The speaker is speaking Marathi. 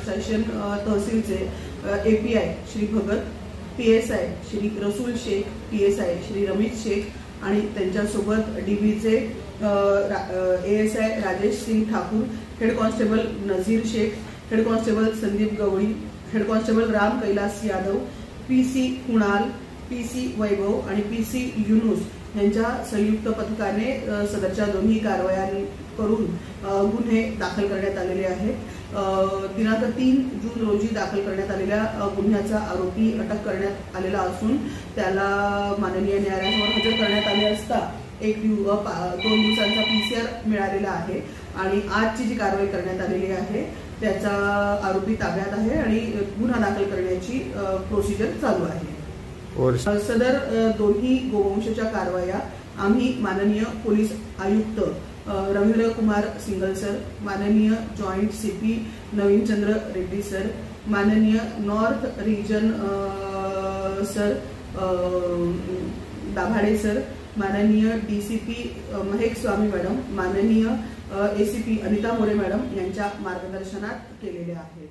सेशन तहसीलचे API Shri Bhagat, PSI Shri Rasool Shaikh, PSI Shri Ramesh Shaikh आणि त्यांच्यासोबत DBचे ASI Rajesh Singh Thakur, head constable Nazir Shaikh, head constable Sandeep Gawali, head constable Ram Kailas Yadav, PC Kunal, PC Vaibhav आणि PC युनुस यांच्या संयुक्त पथकाने सदरच्या दोन्ही कारवाया करून गुन्हे दाखल करण्यात आलेले आहेत। दिनांक 3 जून रोजी दाखल करण्यात आलेल्या गुन्ह्याचा आरोपी अटक करण्यात आलेला असून त्याला माननीय न्यायालयावर हजर करण्यात आले असता 2 दिवसांचा PCR मिळालेला आहे आणि आजची जी कारवाई करण्यात आलेली आहे त्याचा आरोपी ताब्यात आहे आणि गुन्हा दाखल करण्याची प्रोसिजर चालू आहे। सदर दोन्ही गोवंशच्या कारवाया आम्ही माननीय पोलीस आयुक्त रवींद्र कुमार सिंगल सर, माननीय joint CP Navinchandra Reddy sir, माननीय north region sir Dabhade sir, माननीय DCP महेक स्वामी मॅडम, माननीय ACP अनिता मोरे मॅडम यांच्या मार्गदर्शनात केलेले आहेत।